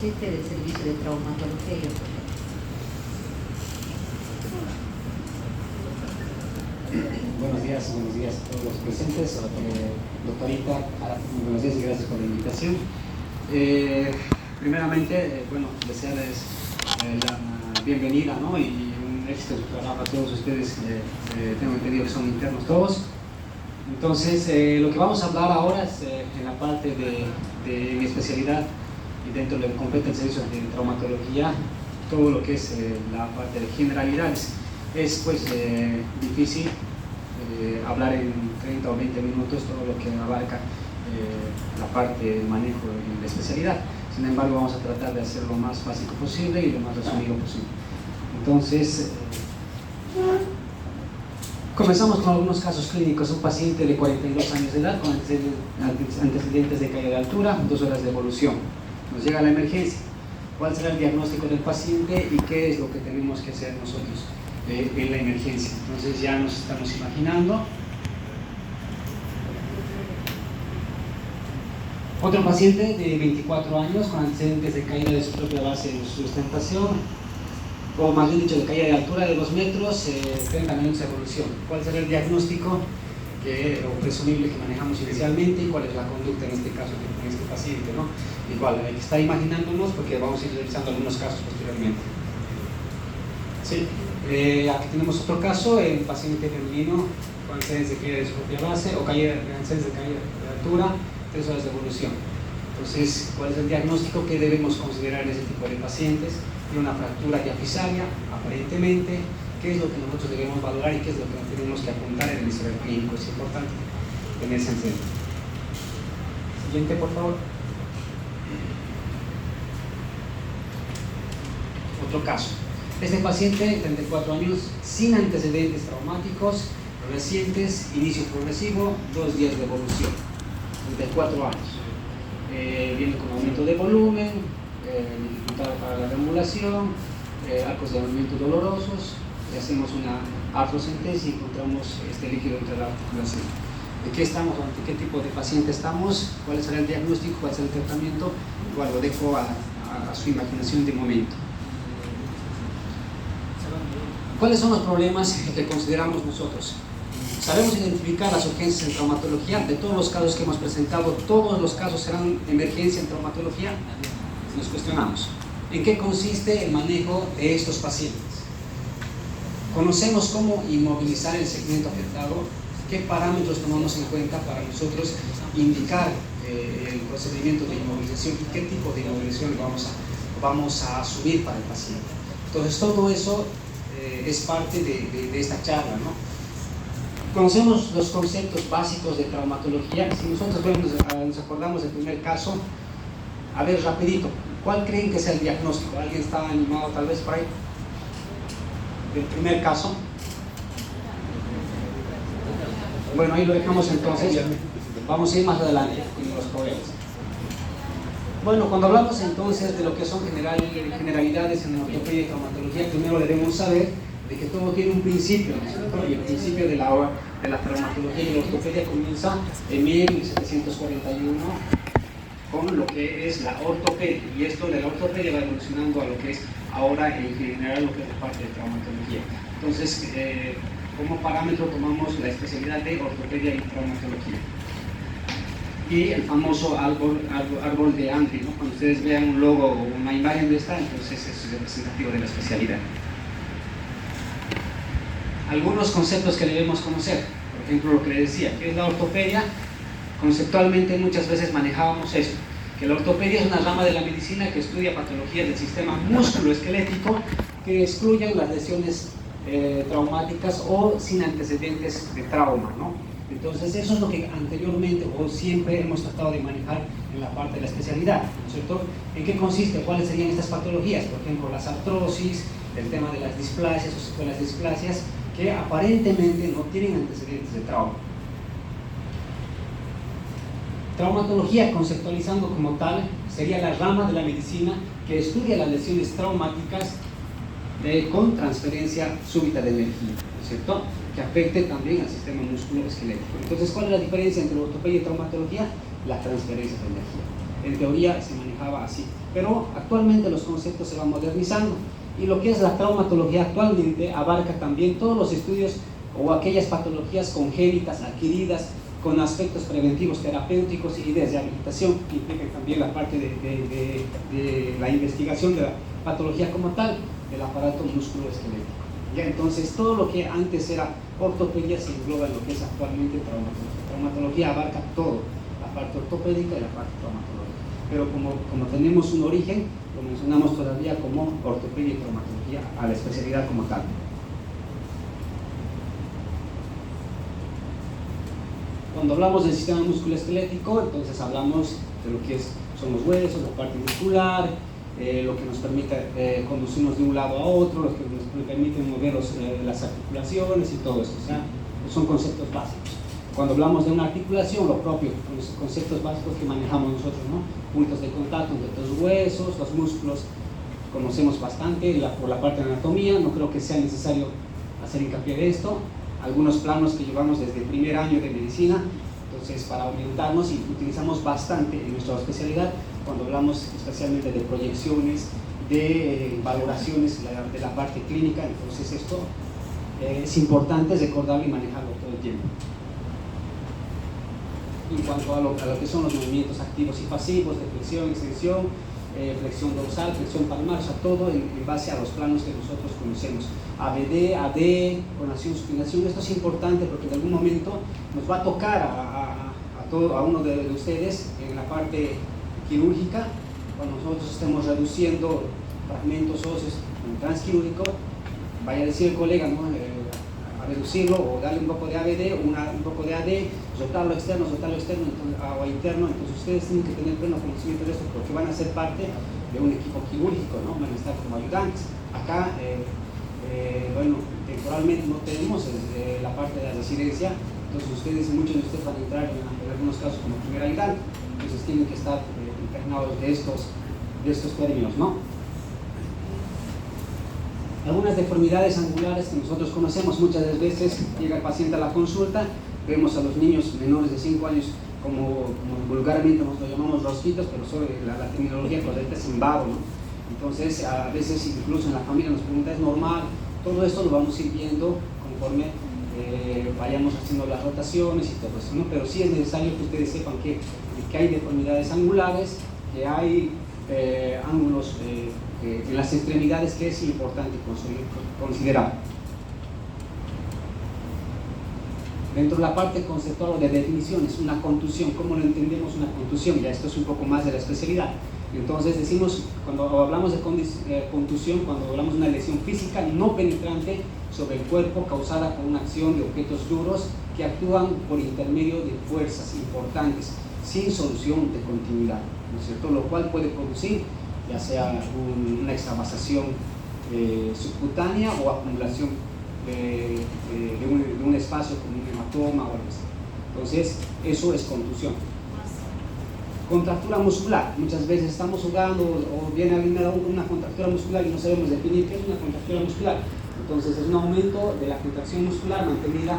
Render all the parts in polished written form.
del servicio de traumatología y ortopedia. Buenos días a todos los presentes, doctorita, buenos días y gracias por la invitación. Primeramente, desearles la bienvenida, ¿no? Y un éxito de su trabajo a todos ustedes, tengo entendido que son internos todos. Entonces, lo que vamos a hablar ahora es en la parte de mi especialidad y dentro de lo que compete el servicio de traumatología, todo lo que es la parte de generalidades. Es pues difícil hablar en 30 o 20 minutos todo lo que abarca la parte de manejo de la especialidad. Sin embargo, vamos a tratar de hacerlo lo más básico posible y lo más resumido posible. Entonces, comenzamos con algunos casos clínicos. Un paciente de 42 años de edad con antecedentes de caída de altura, 2 horas de evolución. Nos llega a la emergencia. ¿Cuál será el diagnóstico del paciente y qué es lo que tenemos que hacer nosotros en la emergencia? Entonces ya nos estamos imaginando. Otro paciente de 24 años con antecedentes de caída de su propia base de sustentación, o más bien dicho, de caída de altura de 2 metros, 30 minutos de evolución. ¿Cuál será el diagnóstico o presumible que manejamos inicialmente y cuál es la conducta en este caso con este paciente, ¿no? Igual, hay que estar imaginándonos porque vamos a ir revisando algunos casos posteriormente. Sí. Aquí tenemos otro caso, el paciente femenino con antecedentes de caída de su propia base o antecedentes de caída de altura, 3 horas de evolución. Entonces, ¿cuál es el diagnóstico que debemos considerar en ese tipo de pacientes? Tiene una fractura diafisaria, aparentemente. ¿Qué es lo que nosotros debemos valorar y qué es lo que tenemos que apuntar en el historial clínico? Es importante tenerse en cuenta. Siguiente, por favor. Otro caso. Este paciente, 34 años, sin antecedentes traumáticos recientes, inicio progresivo, 2 días de evolución, 34 años. Viene con aumento de volumen, dificultad para la deambulación, arcos de movimiento dolorosos. Le hacemos una artrocentesis y encontramos este líquido entre la articulación. ¿De qué estamos? ¿Ante qué tipo de paciente estamos? ¿Cuál será el diagnóstico? ¿Cuál será el tratamiento? Igual lo dejo a su imaginación de momento. ¿Cuáles son los problemas que consideramos nosotros? Sabemos identificar las urgencias en traumatología. De todos los casos que hemos presentado, ¿todos los casos serán emergencia en traumatología? Nos cuestionamos. ¿En qué consiste el manejo de estos pacientes? ¿Conocemos cómo inmovilizar el segmento afectado? ¿Qué parámetros tomamos en cuenta para nosotros indicar el procedimiento de inmovilización y qué tipo de inmovilización vamos a asumir para el paciente? Entonces, todo eso es parte de esta charla, ¿no? Conocemos los conceptos básicos de traumatología. Si nosotros nos acordamos del primer caso, a ver, rapidito, ¿cuál creen que sea el diagnóstico? ¿Alguien está animado tal vez por ahí? Del primer caso. Bueno, ahí lo dejamos entonces. Vamos a ir más adelante con los problemas. Bueno, cuando hablamos entonces de lo que son generalidades en ortopedia y traumatología, primero debemos saber de que todo tiene un principio, ¿no es cierto? Y el principio de la traumatología y la ortopedia comienza en 1741 con lo que es la ortopedia, y esto de la ortopedia va evolucionando a lo que es ahora en general lo que es la parte de traumatología. Entonces, como parámetro tomamos la especialidad de ortopedia y traumatología. Y el famoso árbol de Andri, ¿no? Cuando ustedes vean un logo o una imagen de esta, entonces es representativo de la especialidad. Algunos conceptos que debemos conocer, por ejemplo lo que les decía, ¿qué es la ortopedia? Conceptualmente muchas veces manejábamos esto, que la ortopedia es una rama de la medicina que estudia patologías del sistema musculoesquelético que excluyen las lesiones traumáticas o sin antecedentes de trauma, ¿no? Entonces eso es lo que anteriormente o siempre hemos tratado de manejar en la parte de la especialidad, ¿no es cierto? ¿En qué consiste? ¿Cuáles serían estas patologías? Por ejemplo, las artrosis, el tema de las displasias o secuelas displasias que aparentemente no tienen antecedentes de trauma. Traumatología, conceptualizando como tal, sería la rama de la medicina que estudia las lesiones traumáticas con transferencia súbita de energía, ¿no es cierto? Que afecte también al sistema musculoesquelético. Entonces, ¿cuál es la diferencia entre ortopedia y traumatología? La transferencia de energía. En teoría se manejaba así. Pero actualmente los conceptos se van modernizando y lo que es la traumatología actualmente abarca también todos los estudios o aquellas patologías congénitas, adquiridas, con aspectos preventivos, terapéuticos y de rehabilitación, que implican también la parte de la investigación de la patología como tal, del aparato musculoesquelético. Ya, entonces, todo lo que antes era ortopedia se engloba en lo que es actualmente traumatología. Traumatología abarca todo, la parte ortopédica y la parte traumatológica. Pero como tenemos un origen, lo mencionamos todavía como ortopedia y traumatología a la especialidad como tal. Cuando hablamos del sistema musculoesquelético, entonces hablamos de lo que son los huesos, la parte muscular, lo que nos permite conducirnos de un lado a otro, lo que nos permite mover las articulaciones y todo eso. O sea, son conceptos básicos. Cuando hablamos de una articulación, lo propio, los conceptos básicos que manejamos nosotros, ¿no? Puntos de contacto entre los huesos, los músculos, conocemos bastante por la parte de anatomía, no creo que sea necesario hacer hincapié de esto. Algunos planos que llevamos desde el primer año de medicina, entonces para orientarnos y utilizamos bastante en nuestra especialidad cuando hablamos especialmente de proyecciones, de valoraciones de la parte clínica. Entonces esto es importante recordarlo y manejarlo todo el tiempo. En cuanto a lo que son los movimientos activos y pasivos de flexión, extensión, flexión dorsal, flexión palmar, o sea, todo en base a los planos que nosotros conocemos. ABD, AD, pronación, supinación. Esto es importante porque en algún momento nos va a tocar a uno de ustedes en la parte quirúrgica, cuando nosotros estemos reduciendo fragmentos óseos en transquirúrgico, vaya a decir el colega, ¿no? A reducirlo o darle un poco de ABD, un poco de AD, soltarlo externo, entonces, o interno. Entonces ustedes tienen que tener pleno conocimiento de esto porque van a ser parte de un equipo quirúrgico, ¿no? Van a estar como ayudantes. Acá, bueno, temporalmente no tenemos la parte de la residencia, entonces muchos de ustedes van a entrar en algunos casos como primer ayudante, entonces tienen que estar impregnados de estos términos, ¿no? Algunas deformidades angulares que nosotros conocemos, muchas veces llega el paciente a la consulta, vemos a los niños menores de 5 años como vulgarmente nos lo llamamos rosquitos, pero sobre la terminología correcta es invado, ¿no? Entonces a veces incluso en la familia nos pregunta, ¿es normal? Todo esto lo vamos a ir viendo conforme vayamos haciendo las rotaciones y todo eso, ¿no? Pero sí es necesario que ustedes sepan que hay deformidades angulares, que hay ángulos en las extremidades que es importante considerar. Dentro de la parte conceptual de definiciones, una contusión, ¿cómo lo entendemos una contusión? Ya esto es un poco más de la especialidad. Entonces decimos, cuando hablamos de contusión, cuando hablamos de una lesión física no penetrante sobre el cuerpo causada por una acción de objetos duros que actúan por intermedio de fuerzas importantes, sin solución de continuidad, ¿no es cierto? Lo cual puede producir ya sea una extravasación subcutánea o acumulación de un espacio como un hematoma o algo así. Entonces, eso es contusión. Contractura muscular. Muchas veces estamos jugando o viene alguien a una contractura muscular y no sabemos definir qué es una contractura muscular. Entonces, es un aumento de la contracción muscular mantenida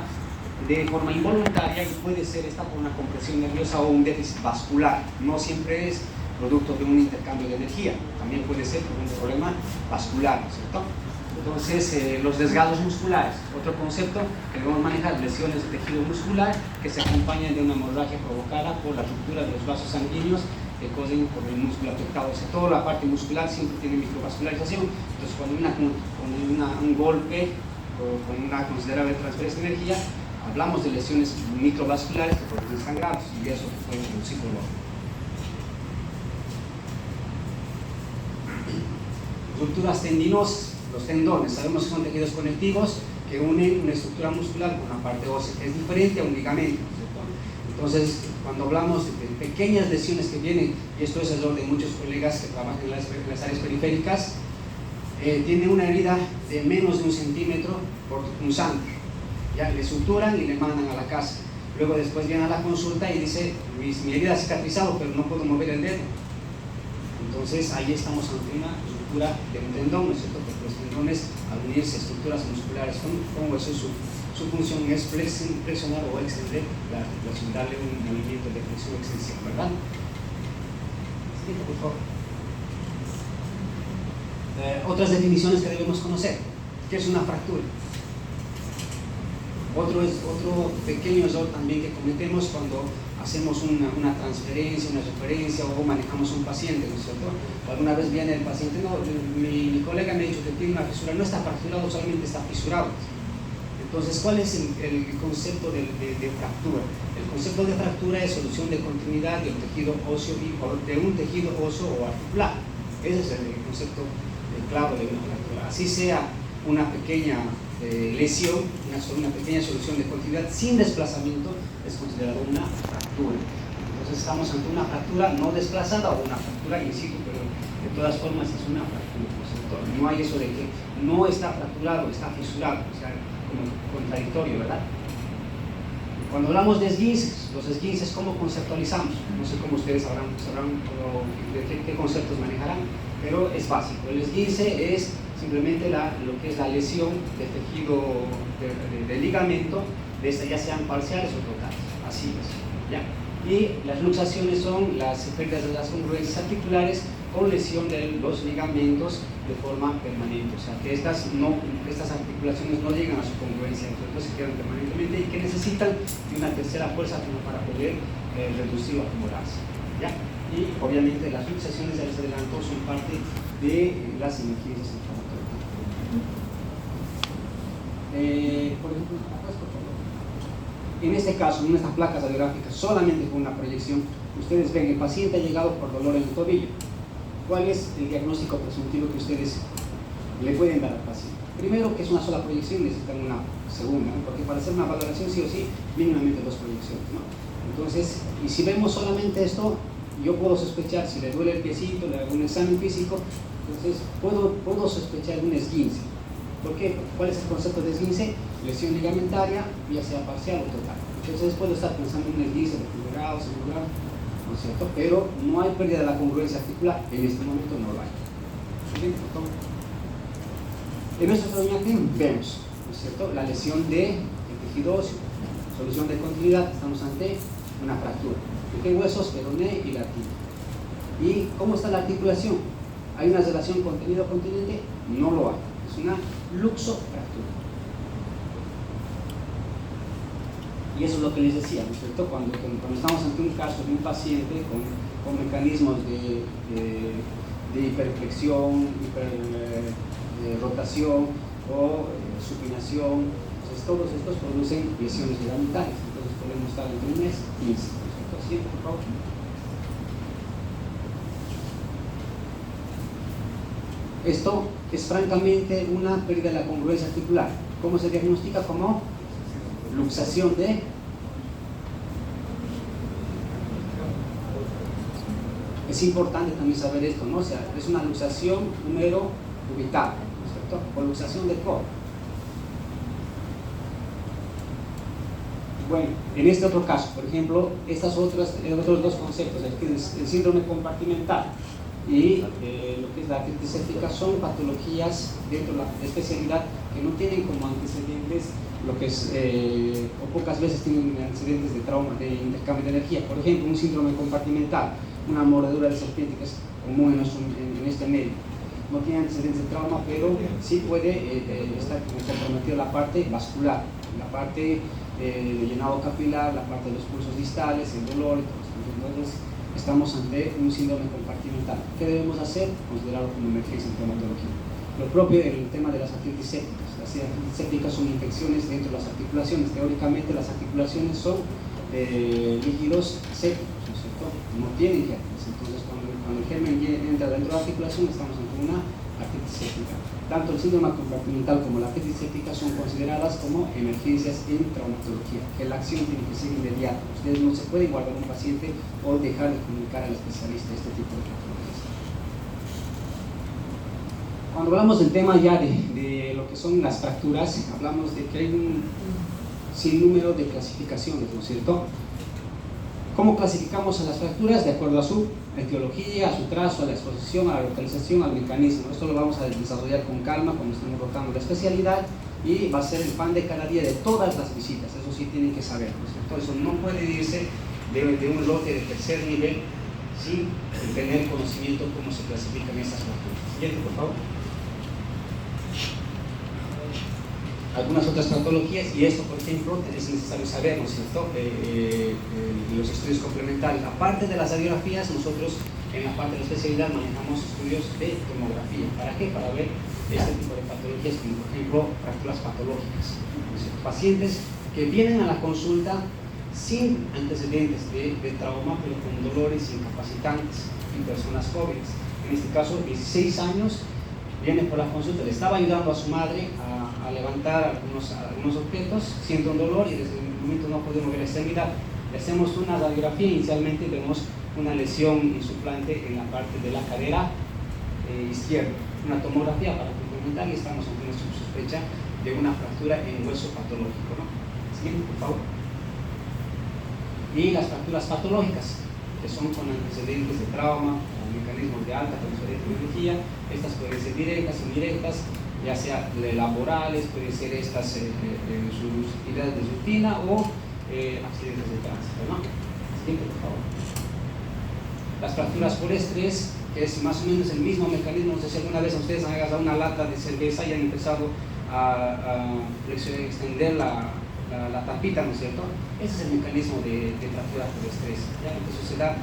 de forma involuntaria y puede ser esta por una compresión nerviosa o un déficit vascular. No siempre es producto de un intercambio de energía, también puede ser por un problema vascular, ¿no es cierto? Entonces, los desgarros musculares, otro concepto que debemos manejar, lesiones de tejido muscular que se acompañan de una hemorragia provocada por la ruptura de los vasos sanguíneos que corren por el músculo afectado. O sea, toda la parte muscular siempre tiene microvascularización, entonces cuando hay un golpe o con una considerable transferencia de energía, hablamos de lesiones microvasculares que producen sangrados y eso puede producir dolor. Rupturas tendinosas, los tendones, sabemos que son tejidos conectivos que unen una estructura muscular con una parte ósea, que es diferente a un ligamento, ¿cierto? Entonces, cuando hablamos de pequeñas lesiones que vienen, y esto es error de muchos colegas que trabajan en las áreas periféricas, tiene una herida de menos de 1 centímetro por punzante, ya le suturan y le mandan a la casa. Luego después viene a la consulta y dice, mi herida ha cicatrizado, pero no puedo mover el dedo. Entonces ahí estamos ante una ruptura de un tendón, ¿no es cierto? Porque los tendones, al unirse estructuras musculares con huesos, su función es flexionar o extender la articulación, darle un movimiento de flexión o extensión, ¿verdad? Explica, por favor. Otras definiciones que debemos conocer. ¿Qué es una fractura? Otro pequeño error también que cometemos cuando hacemos una transferencia, una referencia o manejamos un paciente, ¿no es cierto? O alguna vez viene el paciente, no, mi colega me ha dicho que tiene una fisura, no está fracturado, solamente está fisurado. Entonces, ¿cuál es el concepto de fractura? El concepto de fractura es solución de continuidad de un tejido óseo o articular. Ese es el concepto clave de una fractura. Así sea una pequeña lesión, una pequeña solución de continuidad sin desplazamiento, es considerado una fractura. Entonces estamos ante una fractura no desplazada o una fractura in situ, pero de todas formas es una fractura, ¿no es cierto? No hay eso de que no está fracturado, está fisurado, o sea, como contradictorio, ¿verdad? Cuando hablamos de esguinces, los esguinces, ¿cómo conceptualizamos? No sé cómo ustedes sabrán qué conceptos manejarán, pero es básico. El esguince es simplemente lo que es la lesión de tejido de ligamento, ya sean parciales o totales, así es, ¿ya? Y las luxaciones son las pérdidas de las congruencias articulares con lesión de los ligamentos de forma permanente, o sea que estas articulaciones no llegan a su congruencia, entonces se quedan permanentemente y que necesitan de una tercera fuerza como para poder reducir o acumularse, ¿ya? Y obviamente las luxaciones, ya les adelanto, son parte de las emergencias inflamatorias. Por ejemplo, en este caso, en estas placas radiográficas, solamente con una proyección, ustedes ven el paciente ha llegado por dolor en el tobillo. ¿Cuál es el diagnóstico presuntivo que ustedes le pueden dar al paciente? Primero, que es una sola proyección, necesitan una segunda, ¿no? Porque para hacer una valoración sí o sí, mínimamente 2 proyecciones, ¿no? Entonces, y si vemos solamente esto, yo puedo sospechar si le duele el piecito, le hago un examen físico, entonces puedo sospechar un esguince. ¿Por qué? ¿Cuál es el concepto de esguince? Lesión ligamentaria, ya sea parcial o total. Entonces puedo estar pensando en un esguince de primer grado, segundo grado, ¿no es cierto? Pero no hay pérdida de la congruencia articular, en este momento no lo hay. Siguiente, por favor. En nuestra imagen vemos, ¿no es cierto?, la lesión del tejido óseo, solución de continuidad, estamos ante una fractura. ¿Qué huesos? Peroné y la tibia. ¿Y cómo está la articulación? ¿Hay una relación contenido-continente? No lo hay. Es una luxofractura. Y eso es lo que les decía, ¿no es cierto? Cuando estamos ante un caso de un paciente con mecanismos de hiperflexión, rotación o supinación, entonces todos estos producen lesiones ligamentarias. Entonces podemos estar entre un mes y 15. ¿Sí, por favor? Esto es francamente una pérdida de la congruencia articular. ¿Cómo se diagnostica? Como luxación de es importante también saber esto, ¿no? O sea, es una luxación número ubital, ¿no es cierto? O luxación de core. Bueno, en este otro caso, por ejemplo, otros dos conceptos, el síndrome compartimental y lo que es la artritis séptica, son patologías dentro de la especialidad que no tienen como antecedentes lo que es, o pocas veces tienen antecedentes de trauma, de intercambio de energía. Por ejemplo, un síndrome compartimental, una mordedura de serpiente que es común en este medio. No tiene antecedentes de trauma, pero sí puede estar comprometida la parte vascular, la parte de llenado capilar, la parte de los pulsos distales, el dolor y todo esto. Entonces, estamos ante un síndrome compartimental. ¿Qué debemos hacer? Considerarlo como emergencia en traumatología. Lo propio el tema de las artritis sépticas. Las artritis sépticas son infecciones dentro de las articulaciones. Teóricamente, las articulaciones son líquidos sépticos, ¿no es cierto? No tienen gérmenes. Entonces, cuando el germen entra dentro de la articulación, estamos ante una artritis séptica. Tanto el síndrome compartimental como la artritis séptica son consideradas como emergencias en traumatología, que la acción tiene que ser inmediata. Ustedes no se pueden guardar un paciente o dejar de comunicar al especialista este tipo de patologías. Cuando hablamos del tema ya de lo que son las fracturas, hablamos de que hay un sinnúmero de clasificaciones, ¿no es cierto? ¿Cómo clasificamos a las fracturas? De acuerdo a su etiología, a su trazo, a la exposición, a la localización, al mecanismo. Esto lo vamos a desarrollar con calma cuando estemos rotando la especialidad y va a ser el pan de cada día de todas las visitas. Eso sí tienen que saber, ¿no es cierto? Eso no puede irse de un lote de tercer nivel sin tener conocimiento cómo se clasifican esas fracturas. Siguiente, por favor. algunas otras patologías, y esto, por ejemplo, es necesario saber, ¿no es cierto? Los estudios complementarios. Aparte de las radiografías, nosotros en la parte de la especialidad manejamos estudios de tomografía. ¿Para qué? Para ver este tipo de patologías, como por ejemplo fracturas patológicas. ¿No es cierto? Pacientes que vienen a la consulta sin antecedentes de trauma, pero con dolores incapacitantes en personas jóvenes. En este caso, 16 años, viene por la consulta, le estaba ayudando a su madre a levantar algunos objetos, siente un dolor y desde el momento no puede mover la extremidad. Le hacemos una radiografía, inicialmente vemos una lesión insuplante en la parte de la cadera izquierda, una tomografía para complementar y estamos ante una sospecha de una fractura en hueso patológico, ¿no? Siguiente, por favor. Y las fracturas patológicas, que son con antecedentes de trauma o mecanismos de alta transferencia de energía. Estas pueden ser directas, indirectas, ya sea laborales, pueden ser estas en sus actividades de rutina o accidentes de tránsito, ¿no? Siguiente, por favor. Las fracturas por estrés, que es más o menos el mismo mecanismo. No sé si alguna vez ustedes han agarrado una lata de cerveza y han empezado a extender la tapita, ¿no es cierto? Ese es el mecanismo de fractura por estrés, ¿ya? Entonces se da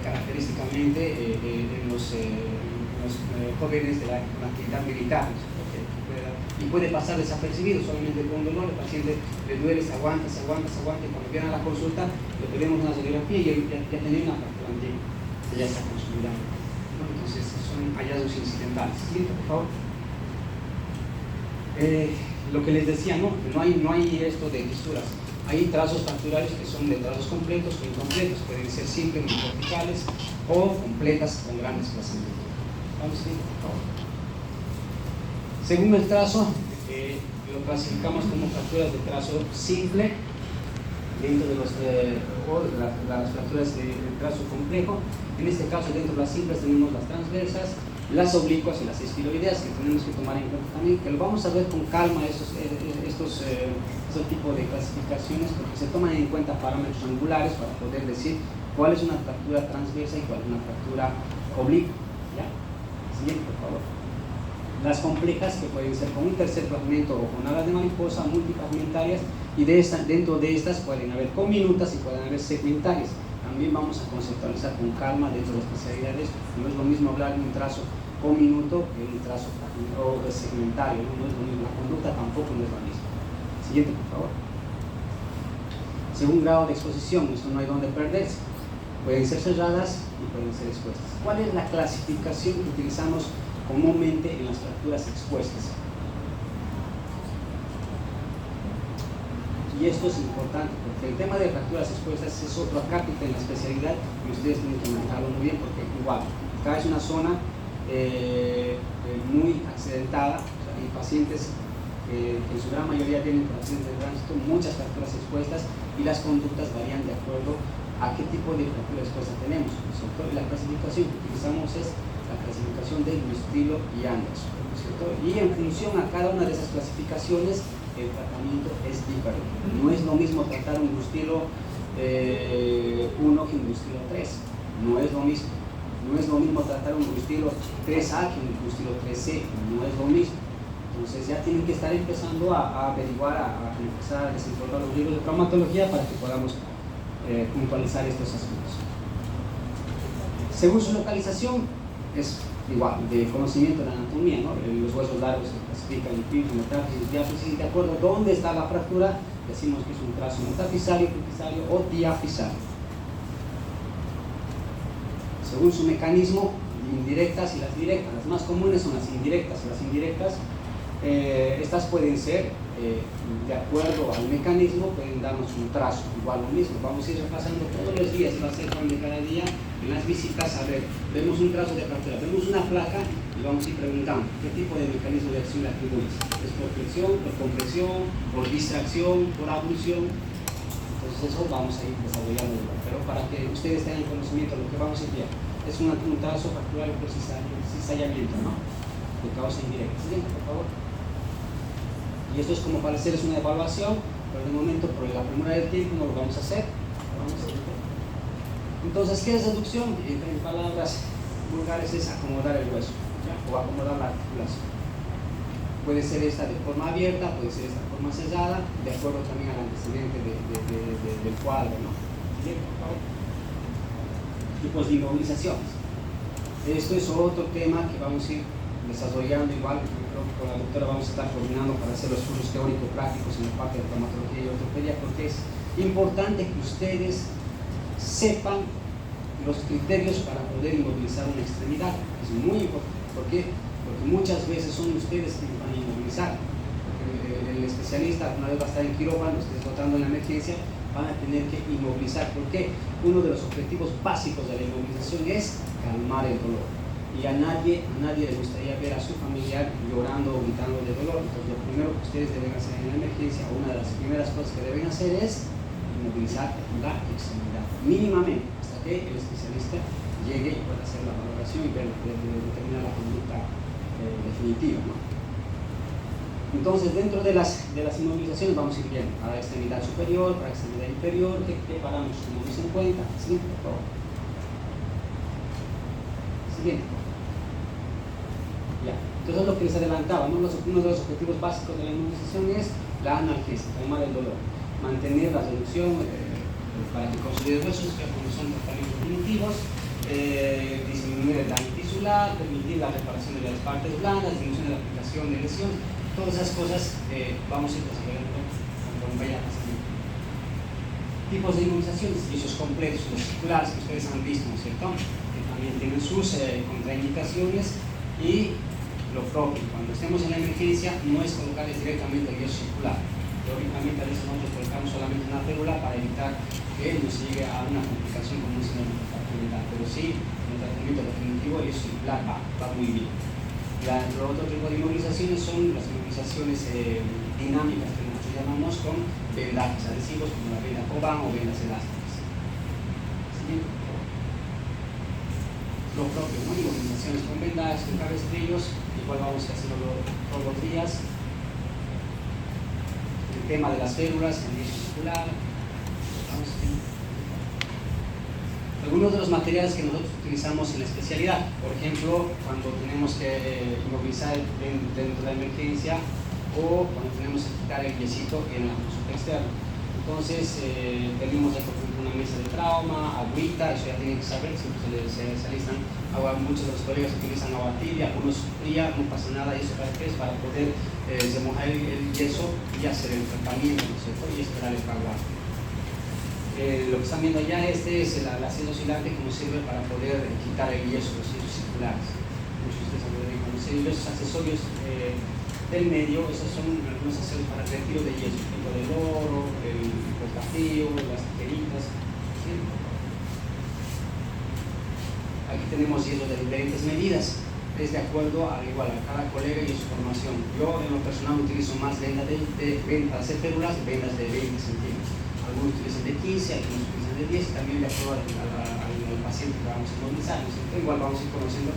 característicamente en los jóvenes de la actividad militar, ¿no es cierto? Y puede pasar desapercibido, solamente con dolor, el paciente le duele, se aguanta, y cuando viene a la consulta le pedimos una radiografía y ya tenía una fractura antigua, que ya está consolidada, ¿no? Entonces son hallazgos incidentales. Siguiente, por favor. Lo que les decía, no hay esto de fisuras. Hay trazos fracturales que son de trazos completos o incompletos, pueden ser simples, verticales o completas con gran desplazamiento. Vamos a ir, por favor. Según el trazo, lo clasificamos como fracturas de trazo simple dentro de las fracturas de trazo complejo. En este caso, dentro de las simples tenemos las transversas, las oblicuas y las esfiloideas, que tenemos que tomar en cuenta también, que lo vamos a ver con calma estos tipos de clasificaciones, porque se toman en cuenta parámetros angulares para poder decir cuál es una fractura transversa y cuál es una fractura oblicua. ¿Ya? Siguiente, por favor. Las complejas, que pueden ser con un tercer fragmento o con alas de mariposa, multifragmentarias, y dentro de estas pueden haber cominutas y pueden haber segmentarias. También vamos a conceptualizar con calma dentro de las especialidades. No es lo mismo hablar de un trazo cominuto que un trazo segmentario, no es lo mismo, la conducta tampoco no es la misma. Siguiente, por favor. Según grado de exposición, esto no hay donde perderse. Pueden ser cerradas y pueden ser expuestas. ¿Cuál es la clasificación que utilizamos comúnmente en las fracturas expuestas? Y esto es importante porque el tema de fracturas expuestas es otro acápite en la especialidad y ustedes tienen que manejarlo muy bien, porque igual, acá es una zona muy accidentada, o sea, hay pacientes que en su gran mayoría tienen por accidentes de tránsito muchas fracturas expuestas y las conductas varían de acuerdo a qué tipo de fractura expuesta tenemos. Y la clasificación que utilizamos es la clasificación de Wüstilo y Anderson, ¿no es cierto? Y en función a cada una de esas clasificaciones el tratamiento es diferente. No es lo mismo tratar un Wüstilo 1 que un Wüstilo 3, no es lo mismo. No es lo mismo tratar un Wüstilo 3A que un Wüstilo 3C, no es lo mismo. Entonces ya tienen que estar empezando a averiguar, a empezar a desenvolver los libros de traumatología para que podamos puntualizar estos aspectos. Según su localización, es igual, de conocimiento de la anatomía, ¿no? Los huesos largos se clasifican en epífisis, metáfisis, diáfisis, de acuerdo a dónde está la fractura, decimos que es un trazo metafisario, epifisario o diafisario. Según su mecanismo, indirectas y las directas. Las más comunes son las indirectas. Las indirectas, estas pueden ser, de acuerdo al mecanismo, pueden darnos un trazo, igual lo mismo. Vamos a ir repasando todos los días, va a ser pan de cada día, en las visitas, a ver, vemos un trazo de fractura, vemos una placa y vamos a ir preguntando qué tipo de mecanismo de acción le atribuimos. ¿Es por flexión, por compresión, por distracción, por ablución? Entonces eso vamos a ir desarrollando, pero para que ustedes tengan conocimiento de lo que vamos a enviar. Es un trazo fractural por cizallamiento, ¿no? De causa indirecta. Siguiente, por favor. Y esto es como para hacerles una evaluación, pero de momento, por la primera del tiempo, no lo vamos a hacer. Entonces, ¿qué es reducción? En palabras vulgares es acomodar el hueso, ¿ya? O acomodar la articulación. puede ser esta de forma abierta, puede ser esta de forma cerrada, de acuerdo también al antecedente del cuadro, ¿no? Bien, por favor. Tipos de inmovilizaciones. Esto es otro tema que vamos a ir desarrollando igual. Creo que con la doctora vamos a estar coordinando para hacer los cursos teórico-prácticos en la parte de traumatología y ortopedia, porque es importante que ustedes sepan los criterios para poder inmovilizar una extremidad. Es muy importante. ¿Por qué? Porque muchas veces son ustedes quienes van a inmovilizar. Porque el especialista, una vez va a estar en quirófano, ustedes tratando en la emergencia, van a tener que inmovilizar. ¿Por qué? Uno de los objetivos básicos de la inmovilización es calmar el dolor. Y a nadie le gustaría ver a su familiar llorando o gritando de dolor. Entonces, lo primero que ustedes deben hacer en la emergencia, una de las primeras cosas que deben hacer es inmovilizar la extremidad, mínimamente, hasta que el especialista llegue y pueda hacer la valoración y determinar la conducta definitiva, ¿no? Entonces, dentro de las inmovilizaciones vamos a ir viendo para la extremidad superior, para la extremidad inferior, ¿qué parámetros tenemos en cuenta? Siguiente, por favor. Siguiente. Ya. Entonces, lo que les adelantaba, ¿no? Uno de los objetivos básicos de la inmovilización es la analgesia, calmar el dolor, mantener la reducción para que consolide huesos, que son tratamientos primitivos, disminuir el daño tisular, permitir la reparación de las partes blandas, disminución de la aplicación de lesiones. Todas esas cosas vamos a ir desarrollando conforme vaya pasando. Tipos de inmovilizaciones, esos completos, los circulares que ustedes han visto, ¿no es cierto? Que también tienen sus contraindicaciones, y lo propio, cuando estemos en la emergencia, no es colocarles directamente el yeso circular. Lógicamente, a veces nosotros colocamos solamente una férula para evitar que nos llegue a una complicación como un síndrome de fragilidad, pero sí, en el tratamiento definitivo, el yeso circular va muy bien. Otro tipo de inmovilizaciones son las inmovilizaciones dinámicas, que nosotros llamamos con vendajes adhesivos, como la venda Coban o vendas elásticas. ¿Sí? Lo propio, ¿no? Inmovilizaciones con vendajes, con cabestrillos, igual vamos a hacerlo todos los días. El tema de las férulas, el yeso circular. Algunos de los materiales que nosotros utilizamos en la especialidad, por ejemplo, cuando tenemos que inmovilizar dentro de la emergencia, o cuando tenemos que quitar el yesito en la consulta externa. Entonces, tenemos por ejemplo una mesa de trauma, agüita, eso ya tienen que saber, siempre se alistan agua. Muchos de los colegas utilizan agua tibia, algunos fría, no pasa nada, y eso para qué es, para poder remojar el yeso y hacer el tratamiento, ¿no es cierto? Y esperar el carguaje. Lo que están viendo allá, este es el ácido oscilante que nos sirve para poder quitar el yeso, los yesos circulares. Muchos de ustedes deben conocer. Y los accesorios del medio, esos son algunos accesorios para el retiro de yeso, el del oro, el portafrío, las tijeritas. ¿Sí? Aquí tenemos yeso de diferentes medidas, es de acuerdo a cada colega y su formación. Yo en lo personal utilizo más vendas para hacer férulas, vendas de 20 centímetros. Algunos utilizan de 15, algunos utilizan de 10, y también de acuerdo al paciente que vamos a inmovilizar. Igual vamos a ir conociendo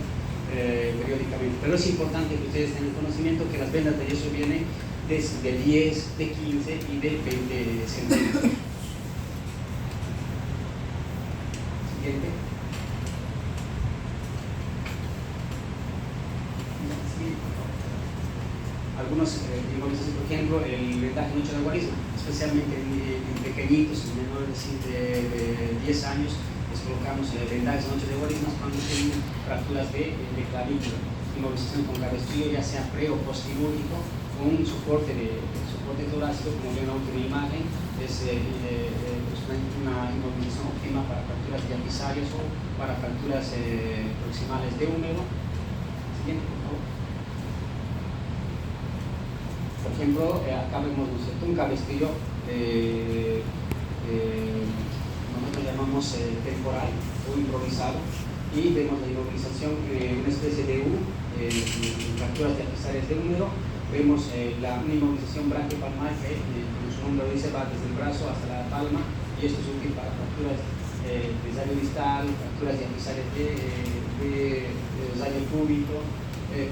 periódicamente. Pero es importante que ustedes tengan conocimiento que las vendas de yeso vienen de 10, de 15 y de 20 centímetros. Siguiente. Algunos inmovilizaciones, por ejemplo, el vendaje noche de guarisma, especialmente en pequeñitos, en menores de 10 años, les colocamos vendajes noche de guarisma cuando tienen fracturas de clavícula. Inmovilización con cabestrillo, ya sea pre o postquirúrgico, con un soporte torácico, como ven en la última imagen, es una inmovilización óptima para fracturas diapizarias o para fracturas proximales de húmero. Siguiente, por favor. Por ejemplo, acá vemos un cabestrillo, nosotros llamamos temporal o improvisado, y vemos la inmovilización, una especie de U, fracturas diapizarias de húmero. Vemos una inmovilización brachiopalmar que, como su nombre lo dice, va desde el brazo hasta la palma, y esto es útil para fracturas de radio distal, fracturas diapizarias de radio cúbito,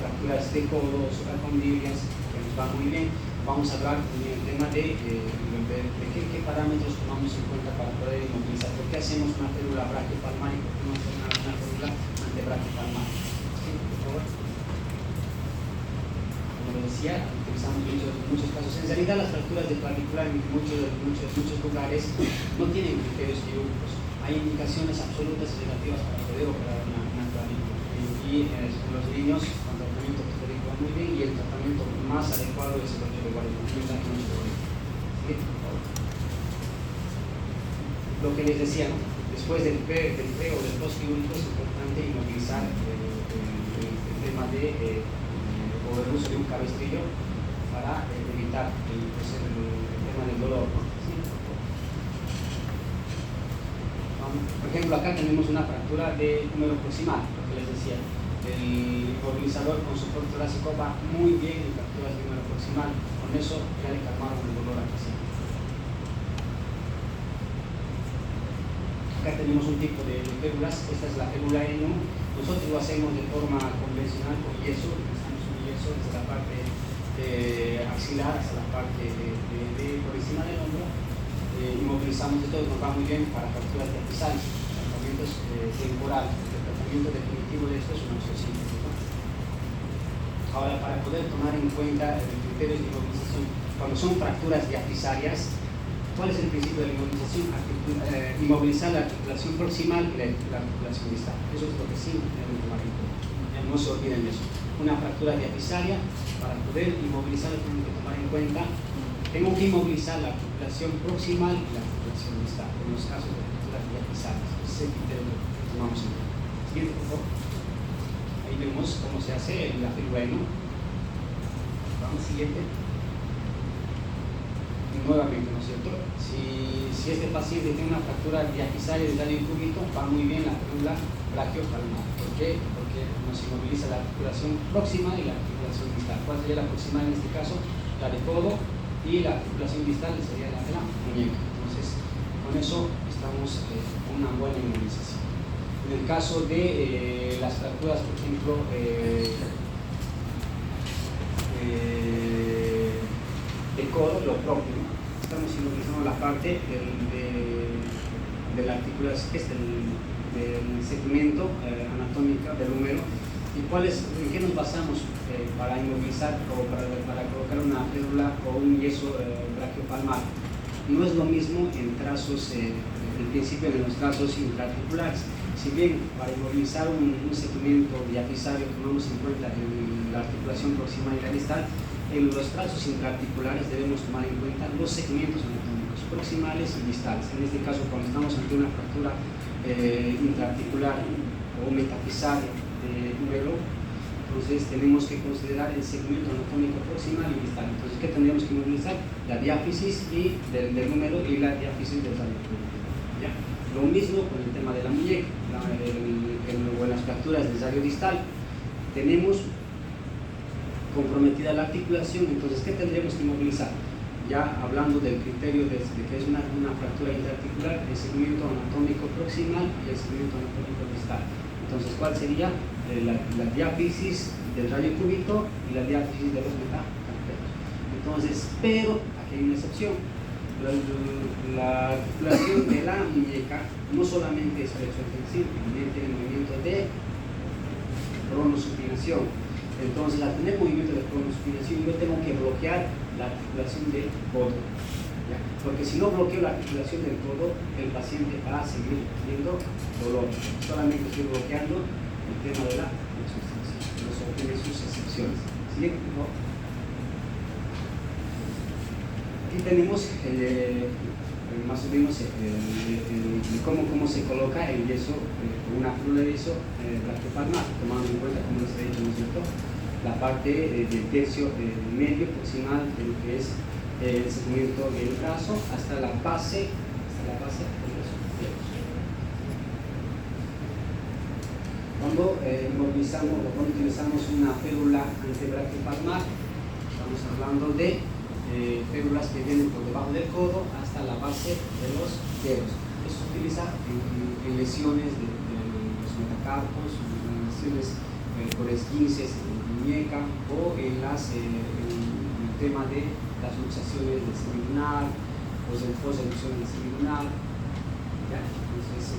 fracturas de codo, supracondilias, que nos va muy bien. Vamos a hablar del tema de qué parámetros tomamos en cuenta para poder inmovilizar. ¿Por qué hacemos una férula brachiopalmar y por qué no hacemos una férula antebrachiopalmar? ¿Sí, por favor? Como lo decía, decía, utilizamos muchos casos. En realidad las fracturas de clavícula en muchos lugares no tienen criterios quirúrgicos. Hay indicaciones absolutas y relativas para poder operar una clavícula. Y en los niños con tratamiento ortopédico va muy bien, y el tratamiento más adecuado es el ortopédico. Lo que les decía, ¿no? Después del pre o del post quirúrgico es importante inmovilizar el tema o el uso de un cabestrillo para evitar el tema del dolor, ¿no? ¿Sí? Por ejemplo, acá tenemos una fractura de húmero proximal, lo que les decía. El inmovilizador con soporte torácico va muy bien en fracturas de húmero proximal. Con eso ya le calmaron el dolor al paciente. Acá tenemos un tipo de férulas. Esta es la férula N1. Nosotros lo hacemos de forma convencional con yeso. Utilizamos un yeso desde la parte axilar hasta la parte por encima del hombro. Inmovilizamos esto, nos va muy bien para fracturas diapizales, tratamientos temporales. El tratamiento definitivo de esto es una osteosíntesis, ¿no? Ahora, para poder tomar en cuenta el criterio de inmovilización, cuando son fracturas diapizarias, ¿cuál es el principio de la inmovilización? Inmovilizar la articulación proximal y la articulación distal. Eso es lo que sí deben tomar en cuenta. No se olviden de eso. Una fractura diapisaria, para poder inmovilizarla, tengo que tomar en cuenta, tengo que inmovilizar la articulación proximal y la articulación distal, en los casos de fracturas diapizarias. Ese es el criterio que tomamos en cuenta. Siguiente, por favor. Ahí vemos cómo se hace la férula N1. Vamos, siguiente. Nuevamente, ¿no es cierto? Si este paciente tiene una fractura diapisaria del radio cúbito, va muy bien la férula brachiopalmar. ¿Por qué? Porque nos inmoviliza la articulación próxima y la articulación distal. ¿Cuál sería la proximal en este caso? La de codo, y la articulación distal sería la de la muñeca. Entonces, con eso estamos con una buena inmovilización. En el caso de las fracturas, por ejemplo, de codo, lo propio, ¿no? Estamos inmovilizando la parte de la articulación, del segmento anatómico del húmero. ¿Y en qué nos basamos para inmovilizar o para colocar una férula o un yeso brachiopalmar? No es lo mismo en trazos, el principio de los trazos intraarticulares. Si bien para inmovilizar un segmento diapisario tomamos en cuenta la articulación proximal y la distal, en los trazos intraarticulares debemos tomar en cuenta los segmentos anatómicos proximales y distales. En este caso, cuando estamos ante una fractura intraarticular o metafisaria de húmero, entonces tenemos que considerar el segmento anatómico proximal y distal. Entonces, ¿qué tendríamos que inmovilizar? La diáfisis del húmero y la diáfisis del radio cúbito. ¿Ya? Lo mismo con el tema de la muñeca, o en las fracturas del radio distal. Tenemos comprometida la articulación, entonces, ¿qué tendríamos que inmovilizar? Ya hablando del criterio de que es una fractura intraarticular, el segmento anatómico proximal y el segmento anatómico distal. Entonces, ¿cuál sería? La diáfisis del radio cúbito y la diáfisis de los metacarpelos. Entonces, pero aquí hay una excepción. La articulación de la muñeca no solamente es flexo-extensión, también tiene movimiento de pronosupinación. Entonces, al tener movimiento de pronosupinación, yo tengo que bloquear la articulación del codo, ¿ya? Porque si no bloqueo la articulación del codo, el paciente va a seguir teniendo dolor. Solamente estoy bloqueando el tema de la flexo-extensión. Eso tiene sus excepciones. ¿Siguiente, por favor? Aquí tenemos más o menos cómo se coloca el yeso, una férula de yeso brachiopalmar, tomando en cuenta, como les he dicho, ¿no es cierto?, la parte del tercio medio proximal de lo que es el segmento del brazo hasta la base de los dedos. Cuando inmovilizamos o cuando utilizamos una férula antebrachiopalmar, estamos hablando de férulas que vienen por debajo del codo hasta la base de los dedos. Esto se utiliza en lesiones de los metacarpos, en lesiones por esguinces en la muñeca o en el tema de las luxaciones del semilunar o de poselución del semilunar. Entonces,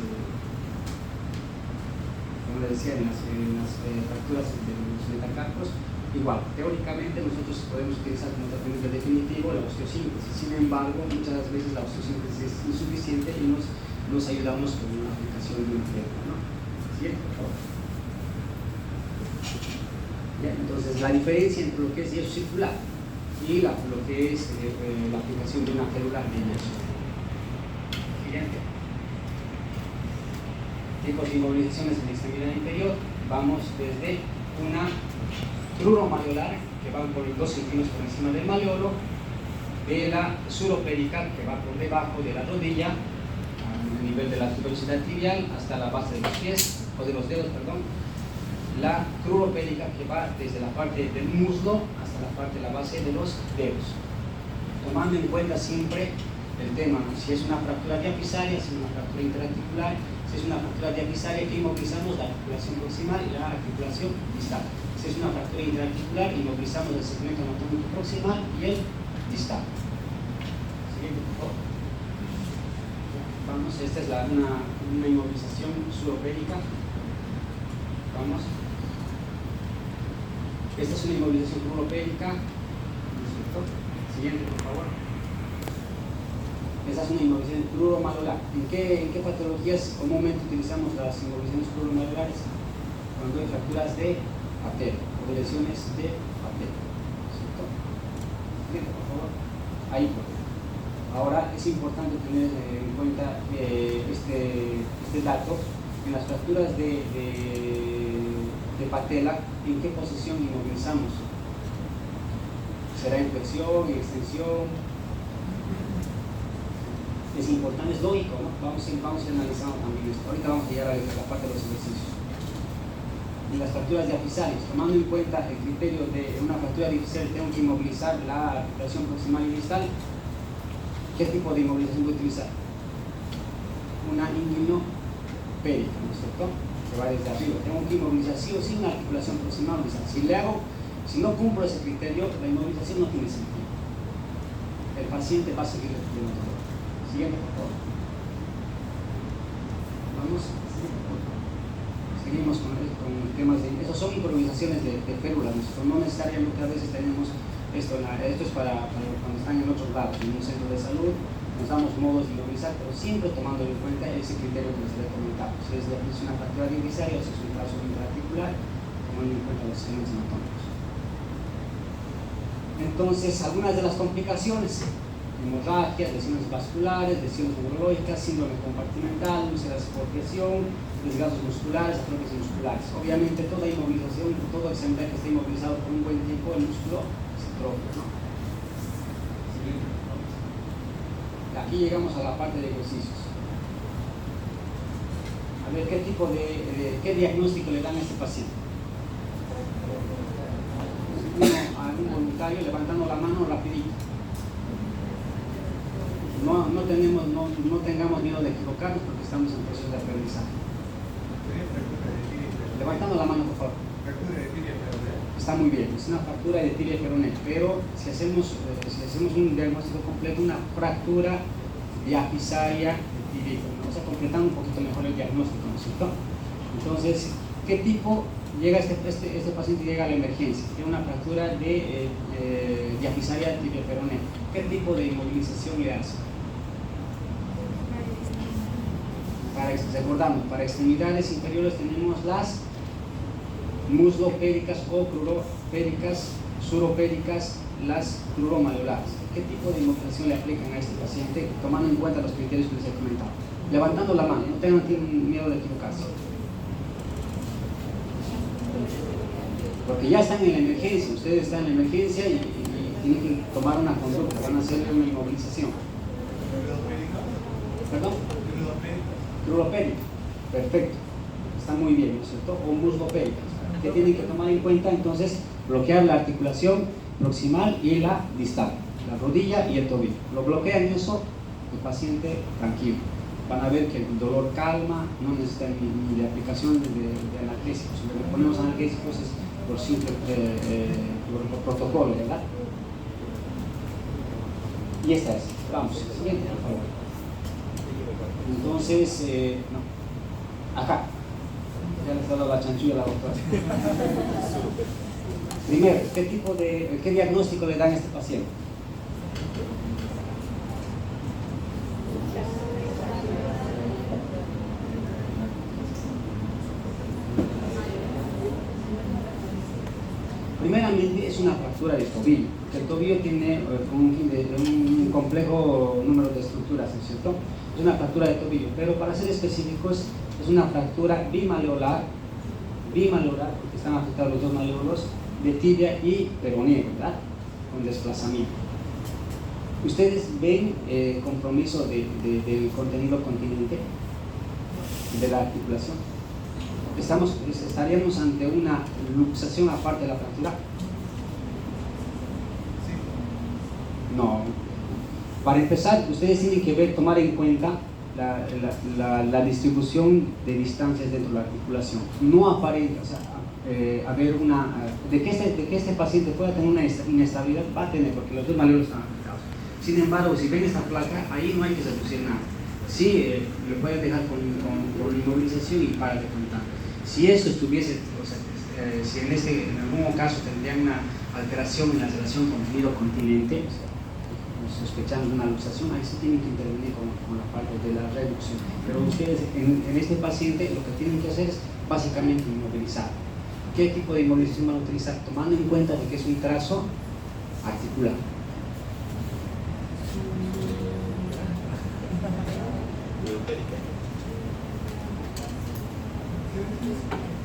como les decía, en las fracturas de los metacarpos, igual, teóricamente nosotros podemos utilizar como tratamiento definitivo la osteosíntesis, sin embargo, muchas veces la osteosíntesis es insuficiente y nos ayudamos con una aplicación de un tiempo, ¿no? ¿Sí? Por favor. Bien, entonces, la diferencia entre lo que es yeso circular y lo que es la aplicación de una célula de yeso. Siguiente. Tipos de inmovilizaciones en la extremidad inferior. Vamos desde una cruromalleolar, que va por 2 centímetros por encima del malleolo, de la suropérica, que va por debajo de la rodilla, a nivel de la tuberosidad tibial, hasta la base de los pies, o de los dedos, perdón. La cruropérica, que va desde la parte del muslo hasta la parte de la base de los dedos. Tomando en cuenta siempre el tema, ¿no? Si es una fractura diafisaria, si es una fractura interarticular, si es una fractura diafisaria, que inmovilizamos la articulación proximal y la articulación distal. Si es una fractura interarticular, inmovilizamos el segmento anatómico proximal y el distal. Siguiente, por favor. Vamos, esta es una inmovilización suropérica. Vamos. Esta es una inmovilización cruropérica. Siguiente, por favor. Esta es una inmovilización cruromalleolar. ¿En qué patologías comúnmente utilizamos las inmovilizaciones cruromalleolares? Cuando hay fracturas de patela o de lesiones de patela. Siguiente, por favor. Ahí. Ahora es importante tener en cuenta este dato. En las fracturas de patela, ¿en qué posición inmovilizamos? ¿Será en flexión, en extensión? Es importante, es lógico, ¿no? Vamos a ir analizando también esto. Ahorita vamos a llegar a la parte de los ejercicios. En las fracturas diafisarias, tomando en cuenta el criterio de una fractura diafisaria, tengo que inmovilizar la articulación proximal y distal. ¿Qué tipo de inmovilización voy a utilizar? Una inguinopérica, ¿no es cierto? Que va desde arriba. Tengo que inmovilizar sí o sí una articulación proximal o distal. Si no cumplo ese criterio, la inmovilización no tiene sentido. El paciente va a seguir recibiendo dolor. Siguiente, por favor. Vamos. Seguimos con temas de... Esos son improvisaciones de férula. No necesariamente a veces tenemos esto. Esto es para cuando están en otros lados, en un centro de salud. Nos damos modos de inmovilizar, pero siempre tomando en cuenta ese criterio que les he comentado. Si es una fractura diafisaria o si es un caso intraarticular, tomando en cuenta los segmentos anatómicos. Entonces, algunas de las complicaciones: hemorragias, lesiones vasculares, lesiones neurológicas, síndrome compartimental, úlceras por presión, desgarros musculares, atrofias musculares. Obviamente, toda inmovilización, todo extremidad que esté inmovilizado por un buen tiempo, el músculo se atrofia, ¿no? Aquí llegamos a la parte de ejercicios. A ver, ¿qué diagnóstico le dan a este paciente? A un voluntario levantando la mano rapidito. No tengamos miedo de equivocarnos porque estamos en proceso de aprendizaje. Levantando la mano, por favor. Está muy bien, es una fractura de tibia peroné, pero si hacemos un diagnóstico completo, una fractura diafisaria de tibia, vamos a completar un poquito mejor el diagnóstico, ¿no es cierto? Entonces, ¿qué tipo llega este paciente llega a la emergencia? Tiene una fractura de diafisaria de tibia peroné. ¿Qué tipo de inmovilización le hace? Recordamos, para extremidades inferiores tenemos las muslopéricas o cruropéricas, suropéricas, las cruromalleolares. ¿Qué tipo de inmovilización le aplican a este paciente tomando en cuenta los criterios que les he comentado? Levantando la mano, no tengan miedo de equivocarse. Porque ya están en la emergencia, ustedes están en la emergencia y tienen que tomar una conducta, van a hacer una inmovilización. ¿Perdón? Cruropérica, perfecto, está muy bien, ¿no es cierto? O muslopérica, que tienen que tomar en cuenta entonces bloquear la articulación proximal y la distal, la rodilla y el tobillo. Lo bloquean eso, el paciente tranquilo. Van a ver que el dolor calma, no necesita ni de aplicación de analgésicos. Si le ponemos analgésicos es por simple por protocolo, ¿verdad? Y esta es, vamos, siguiente, por favor. Entonces, no, acá, ya les he dado la chanchulla a la doctora. Primero, ¿qué diagnóstico le dan a este paciente? Primeramente es una fractura de tobillo, porque el tobillo tiene un complejo número de estructuras, ¿no es cierto? Es una fractura de tobillo, pero para ser específicos es una fractura bimaleolar, porque están afectados los dos maleolos, de tibia y peroneo, ¿verdad? Con desplazamiento. ¿Ustedes ven compromiso del contenido continente de la articulación? ¿Estaríamos ante una luxación aparte de la fractura? No. Para empezar, ustedes tienen que tomar en cuenta la distribución de distancias dentro de la articulación. No aparenta, o sea, haber de que este paciente pueda tener una inestabilidad, va a tener, porque los dos maleolos están afectados. Sin embargo, si ven esta placa, ahí no hay que reducir nada. Sí, le pueden dejar con inmovilización y para de contar. Si esto estuviese, o sea, si en algún caso tendrían una alteración en la relación contenido-continente, o sea, sospechando una luxación, ahí sí tienen que intervenir con la parte de la reducción. Pero ustedes en este paciente lo que tienen que hacer es básicamente inmovilizar. ¿Qué tipo de inmovilización van a utilizar? Tomando en cuenta de que es un trazo articular.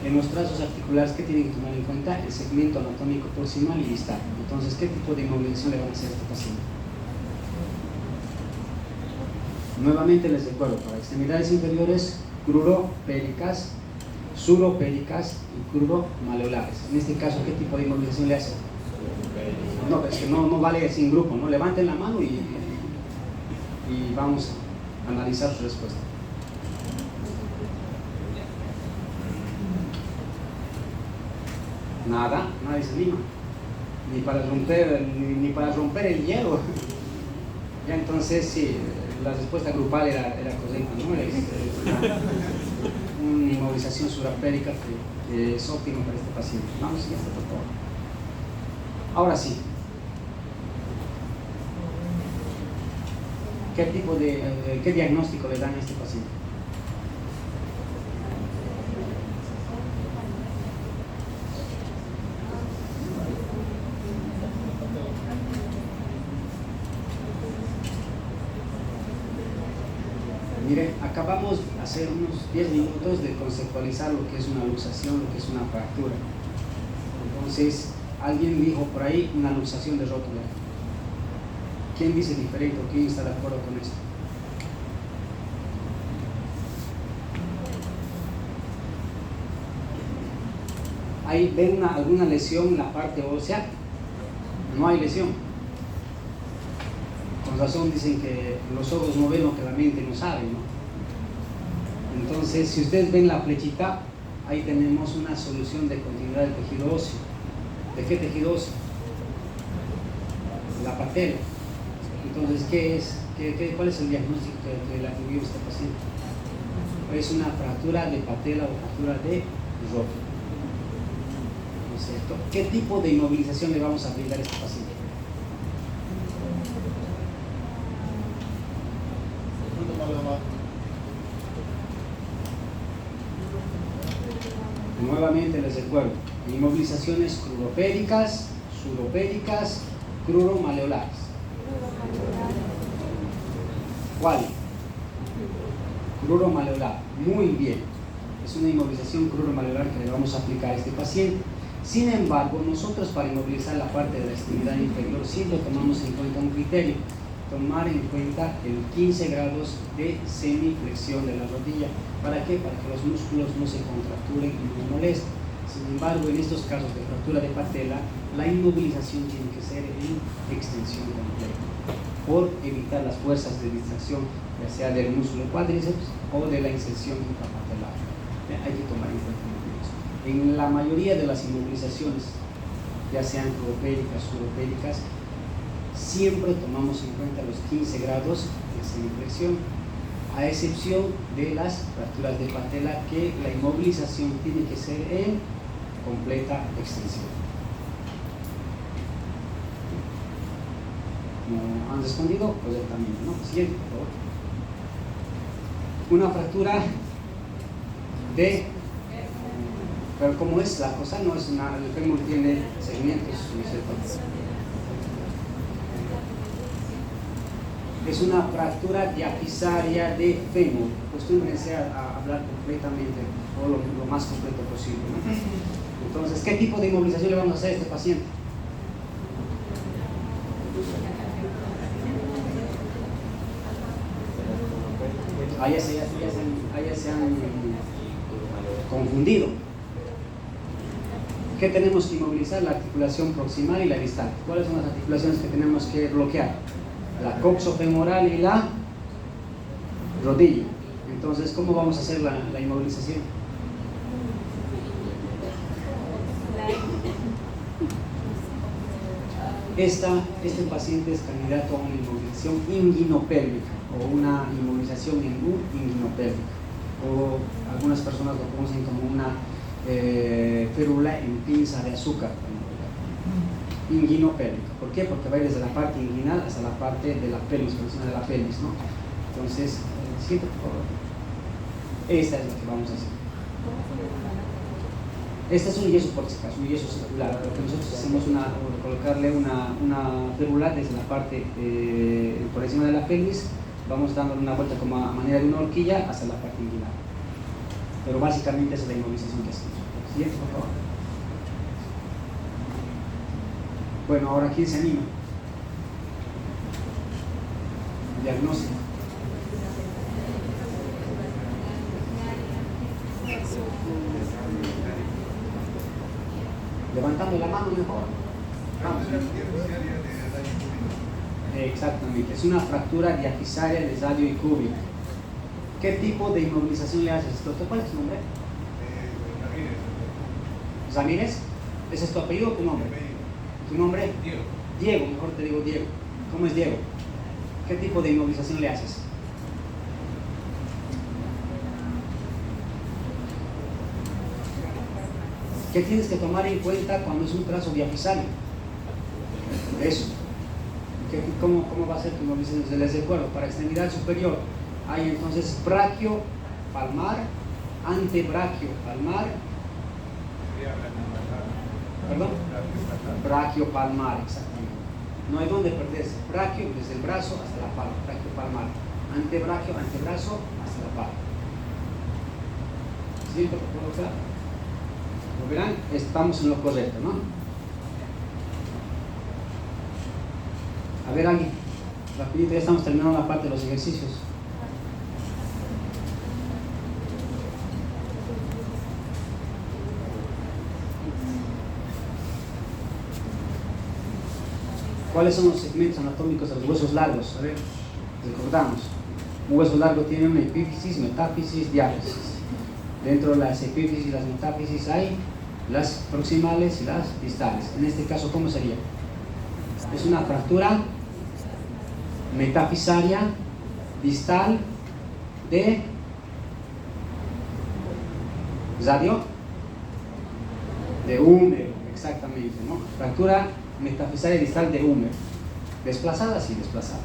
En los trazos articulares, ¿qué tienen que tomar en cuenta? El segmento anatómico proximal y distal. Entonces, ¿qué tipo de inmovilización le van a hacer a este paciente? Nuevamente les recuerdo, para extremidades inferiores, cruropéricas, suropéricas y crudomaleolares. En este caso, ¿qué tipo de inmovilización le hace? No, es que no vale sin grupo, ¿no? Levanten la mano y vamos a analizar su respuesta. Nada, nadie se anima. Ni para romper el hielo. Ya entonces sí, la respuesta grupal era correcta, ¿no? Una inmovilización suprapérica que es óptima para este paciente. Vamos siguiente, por favor. Ahora sí. ¿Qué diagnóstico le dan a este paciente? Mire, acabamos de hacer unos 10 minutos de conceptualizar lo que es una luxación, lo que es una fractura. Entonces, alguien dijo por ahí una luxación de rótula. ¿Quién dice diferente o quién está de acuerdo con esto? ¿Ahí ven alguna lesión en la parte ósea? No hay lesión. Con razón dicen que los ojos no ven lo que la mente no sabe, ¿no? Entonces, si ustedes ven la flechita, ahí tenemos una solución de continuidad del tejido óseo. ¿De qué tejido óseo? La patela. Entonces, ¿cuál es el diagnóstico que le atribuimos a este paciente? Es una fractura de patela o fractura de rótula. ¿No es cierto? ¿Qué tipo de inmovilización le vamos a brindar a este paciente? Nuevamente les recuerdo, inmovilizaciones cruropéricas, suropéricas, cruromaleolares. ¿Cuál? Cruromaleolar. Muy bien. Es una inmovilización cruromaleolar que le vamos a aplicar a este paciente. Sin embargo, nosotros para inmovilizar la parte de la extremidad inferior siempre tomamos en cuenta un criterio. Tomar en cuenta el 15 grados de semiflexión de la rodilla. ¿Para qué? Para que los músculos no se contracturen y no molesten. Sin embargo, en estos casos de fractura de patela, la inmovilización tiene que ser en extensión completa, por evitar las fuerzas de distracción, ya sea del músculo cuádriceps o de la inserción intrapatelar. Hay que tomar en cuenta eso. En la mayoría de las inmovilizaciones, ya sean cruropéricas, suropéricas, siempre tomamos en cuenta los 15 grados de semiflexión, a excepción de las fracturas de patela, que la inmovilización tiene que ser en completa extensión. ¿No han respondido? Correctamente, ¿no? Siguiente, por favor. Una fractura de... Pero como es la cosa, no es una... El fémur tiene segmentos, ¿no es cierto? Es una fractura diafisaria de fémur. Acostúmbrense a hablar completamente, o lo más completo posible, ¿no? Entonces, ¿qué tipo de inmovilización le vamos a hacer a este paciente? Allá se han confundido. ¿Qué tenemos que inmovilizar? La articulación proximal y la distal. ¿Cuáles son las articulaciones que tenemos que bloquear? La coxofemoral y la rodilla. Entonces, ¿cómo vamos a hacer la inmovilización? Este paciente es candidato a una inmovilización inguinopélvica o una inmovilización en U inguinopélvica, o algunas personas lo conocen como una férula en pinza de azúcar. Inguinopélvica. ¿Por qué? Porque va a ir desde la parte inguinal hasta la parte de la pelvis, por encima de la pelvis, ¿no? Entonces, siguiente, por favor. Esta es la que vamos a hacer. Este es un yeso por si acaso, un yeso circular. Lo que nosotros hacemos es colocarle una férula desde la parte por encima de la pelvis, vamos dándole una vuelta como a manera de una horquilla hasta la parte inguinal. Pero básicamente esa es la inmovilización que hacemos. Siguiente, por favor. Bueno, ahora ¿quién se anima? Diagnóstico. Levantando la mano mejor. Vamos. Exactamente, es una fractura diafisaria de radio y cúbito. ¿Qué tipo de inmovilización le haces? ¿Cuál es tu nombre? ¿Ramírez? ¿Ese es tu apellido o tu nombre? ¿Tu nombre? Diego. Diego, mejor te digo Diego. ¿Cómo es Diego? ¿Qué tipo de inmovilización le haces? ¿Qué tienes que tomar en cuenta cuando es un trazo diafisario? Eso. ¿Cómo va a ser tu inmovilización? Les recuerdo, para extremidad superior hay entonces braquio palmar, antebráquio palmar, perdón, braquio palmar, exactamente. No hay donde perderse. Braquio desde el brazo hasta la palma, braquio palmar. Antebraquio, antebrazo hasta la palma. ¿Siguiente, por favor? Como verán, estamos en lo correcto, ¿no? A ver, alguien, rapidito, ya estamos terminando la parte de los ejercicios. ¿Cuáles son los segmentos anatómicos de los huesos largos? A ver, recordamos. Un hueso largo tiene una epífisis, metáfisis, diáfisis. Dentro de las epífisis y las metáfisis hay las proximales y las distales. En este caso, ¿cómo sería? Es una fractura metafisaria distal de radio de húmero, exactamente, ¿no? Fractura metafisaria distal de húmero. Desplazada, sí, desplazada.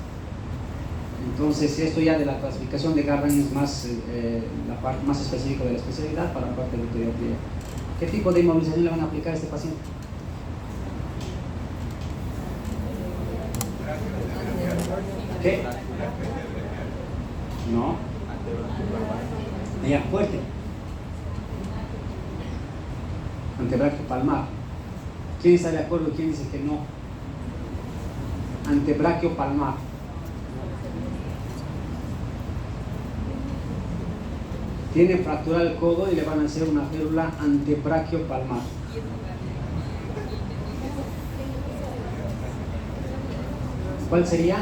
Entonces, esto ya de la clasificación de Garland es más la parte más específica de la especialidad para la parte de pediatría. ¿Qué tipo de inmovilización le van a aplicar a este paciente? ¿Qué? No. Ya, fuerte. Antebraquio palmar. ¿Quién está de acuerdo y quién dice que no? Antebraquio palmar. Tiene fracturado el codo y le van a hacer una férula antebraquio palmar. ¿Cuál sería?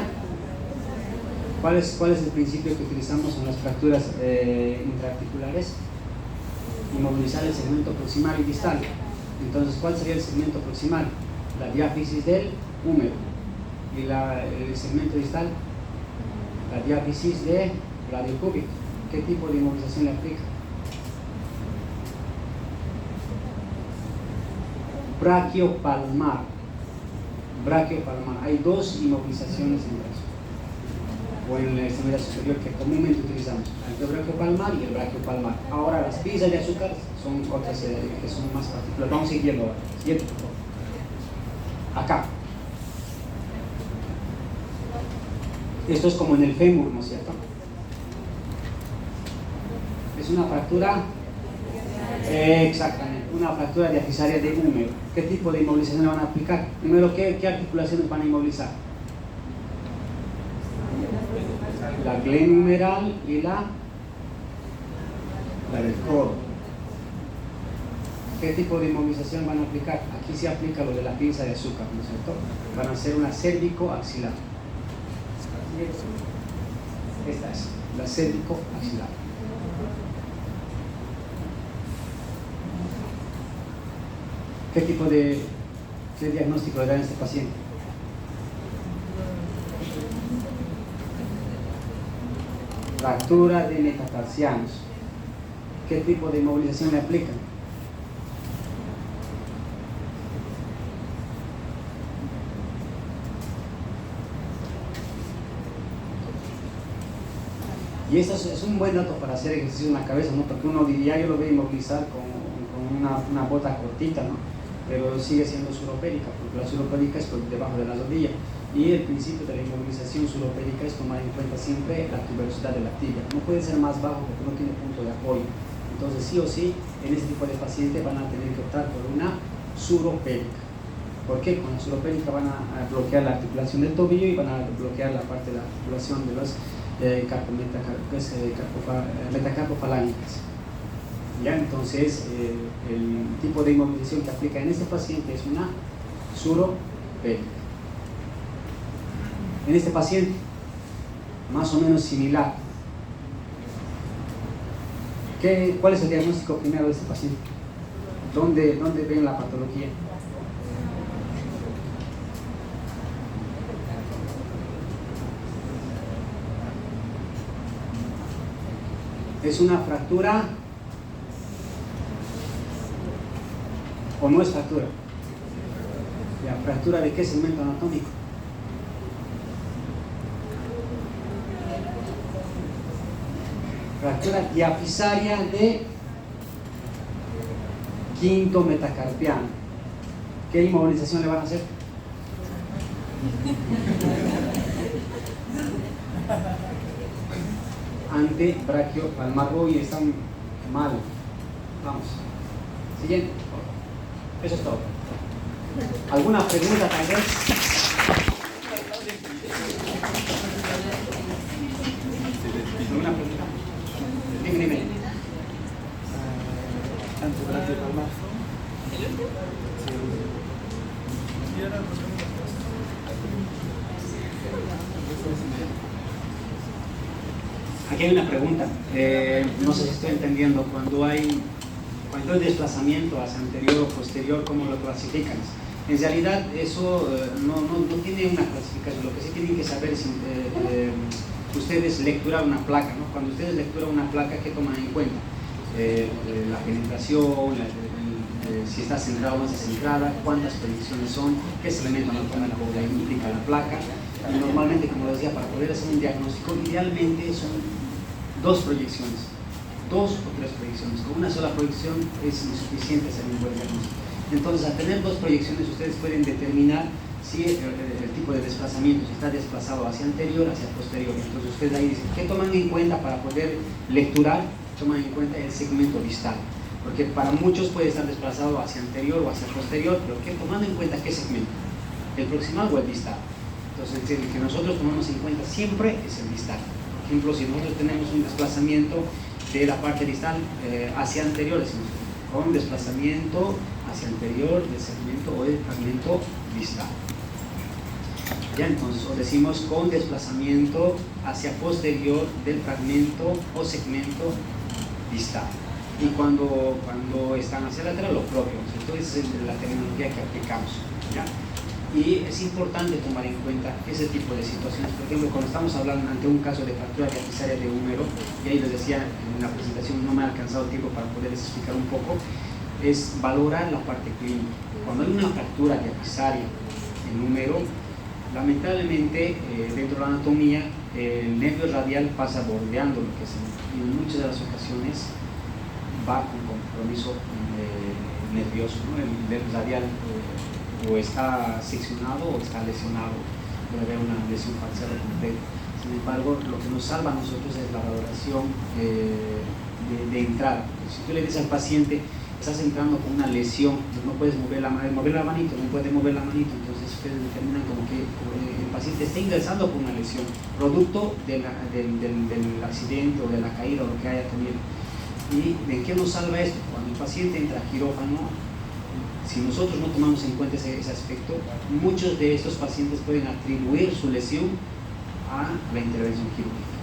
¿Cuál es el principio que utilizamos en las fracturas intraarticulares? Inmovilizar el segmento proximal y distal. Entonces, ¿cuál sería el segmento proximal? La diáfisis del húmero. ¿Y el segmento distal? La diáfisis de radiocúbito. ¿Qué tipo de inmovilización le aplica? Braquiopalmar. brachiopalmar. Hay dos inmovilizaciones en el brazo o en la extremidad superior que comúnmente utilizamos, el brachiopalmar y el brachiopalmar. Ahora las pizzas de azúcar son otras que son más particulares. Vamos a ir viendo ahora. Siguiente, por favor. Acá. Esto es como en el fémur, ¿no es cierto? Es una fractura, exactamente, una fractura diafisaria de húmero. ¿Qué tipo de inmovilización le van a aplicar? Primero, ¿qué articulaciones van a inmovilizar? La glenohumeral y la del codo. ¿Qué tipo de inmovilización van a aplicar? Aquí se aplica lo de la pinza de azúcar, ¿no es cierto? Van a hacer una cérvico-axilar. Esta es la cérvico-axilar. ¿Qué tipo de diagnóstico le dan a este paciente? Fractura de metatarsianos. ¿Qué tipo de inmovilización le aplican? Y eso es un buen dato para hacer ejercicio en la cabeza, ¿no? Porque uno diría, yo lo voy a inmovilizar con una bota cortita, ¿no? Pero sigue siendo suropédica, porque la suropédica es por debajo de la rodilla. Y el principio de la inmovilización suropédica es tomar en cuenta siempre la tuberosidad de la tibia. No puede ser más bajo porque no tiene punto de apoyo. Entonces, sí o sí, en este tipo de pacientes van a tener que optar por una suropédica. ¿Por qué? Con la suropédica van a bloquear la articulación del tobillo y van a bloquear la parte de la articulación de los metacarpofalángicas. ¿Ya? Entonces, el tipo de inmovilización que aplica en este paciente es una suropédica. En este paciente, más o menos similar. ¿Cuál es el diagnóstico primero de este paciente? ¿Dónde ven la patología? ¿Es una fractura o no es fractura? ¿La fractura de qué segmento anatómico? Fractura diafisaria de quinto metacarpiano. ¿Qué inmovilización le van a hacer? Ante brachiopalmar. Hoy están mal. Vamos. Siguiente. Eso es todo. ¿Alguna pregunta tal vez? ¿Alguna pregunta? Dime. Ante brachiopalmar. Aquí hay una pregunta, no sé si estoy entendiendo, cuando hay desplazamiento hacia anterior o posterior, ¿cómo lo clasifican? En realidad eso no tiene una clasificación, lo que sí tienen que saber es ustedes lecturar una placa, ¿no? Cuando ustedes lecturan una placa, ¿qué toman en cuenta? La penetración, si está centrada o no está centrada, cuántas proyecciones son, qué elemento anatómico implica la placa. Y normalmente, como decía, para poder hacer un diagnóstico, idealmente son 2 proyecciones, 2 o 3 proyecciones. Con una sola proyección es insuficiente hacer un buen diagnóstico. Entonces, al tener 2 proyecciones, ustedes pueden determinar si el tipo de desplazamiento, si está desplazado hacia anterior, hacia posterior. Entonces, ustedes ahí dicen, ¿qué toman en cuenta para poder lecturar? Toman en cuenta el segmento distal, porque para muchos puede estar desplazado hacia anterior o hacia posterior, pero ¿qué tomando en cuenta qué segmento? ¿El proximal o el distal? Entonces, el que nosotros tomamos en cuenta siempre es el distal. Por ejemplo, si nosotros tenemos un desplazamiento de la parte distal hacia anterior, decimos con desplazamiento hacia anterior del segmento o del fragmento distal. Ya, entonces, o decimos con desplazamiento hacia posterior del fragmento o segmento distal. Y cuando están hacia lateral, lo propio. Entonces, es la terminología que aplicamos. ¿Ya? Y es importante tomar en cuenta ese tipo de situaciones. Por ejemplo, cuando estamos hablando ante un caso de fractura diafisaria de húmero, y ahí les decía en la presentación, no me ha alcanzado tiempo para poderles explicar un poco, es valorar la parte clínica. Cuando hay una fractura diafisaria número. Lamentablemente, dentro de la anatomía, el nervio radial pasa bordeando lo que es y en muchas de las ocasiones va con compromiso nervioso, ¿no? El nervio radial o está seccionado o está lesionado, puede haber una lesión parcial o completa. Sin embargo, lo que nos salva a nosotros es la valoración de entrada. Si tú le dices al paciente, estás entrando con una lesión, no puedes mover la manito, no puedes mover la manito, entonces ustedes determinan como que el paciente está ingresando con una lesión, producto del accidente o de la caída o lo que haya tenido. ¿Y de qué nos salva esto? Cuando el paciente entra a quirófano, si nosotros no tomamos en cuenta ese aspecto, muchos de estos pacientes pueden atribuir su lesión a la intervención quirúrgica.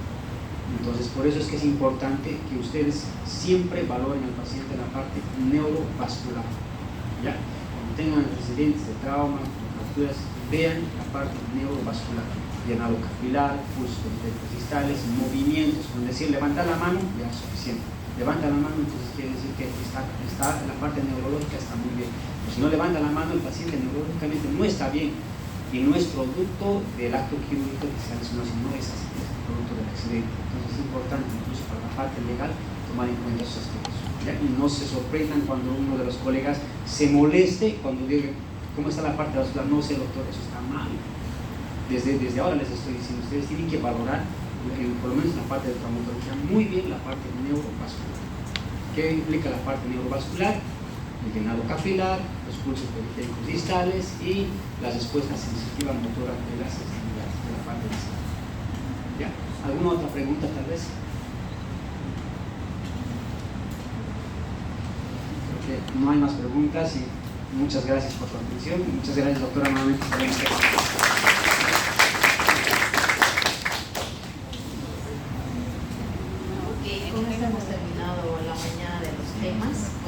Entonces, por eso es que es importante que ustedes siempre valoren al paciente la parte neurovascular. ¿Ya? Cuando tengan antecedentes de trauma, fracturas, vean la parte neurovascular. Llenado capilar, pulsos periféricos-distales, movimientos. Con decir levanta la mano, ya es suficiente. Levanta la mano, entonces quiere decir que la parte neurológica está muy bien. Pero si no levanta la mano, el paciente neurológicamente no está bien. Y no es producto del acto quirúrgico que se lesionó, sino es producto del accidente. Entonces es importante, incluso para la parte legal, tomar en cuenta esos aspectos, ¿ya? Y no se sorprendan cuando uno de los colegas se moleste cuando diga, ¿cómo está la parte vascular? No sé, doctor, eso está mal. Desde ahora les estoy diciendo, ustedes tienen que valorar, por lo menos la parte de traumatología, muy bien la parte neurovascular. ¿Qué implica la parte neurovascular? El llenado capilar, los pulsos periféricos distales y las respuestas sensitivas motoras de las extremidades, de la parte distal. ¿Ya? ¿Alguna otra pregunta tal vez? Creo que no hay más preguntas y muchas gracias por su atención. Muchas gracias, doctora, nuevamente por este. Ok, con esto hemos terminado la mañana de los temas.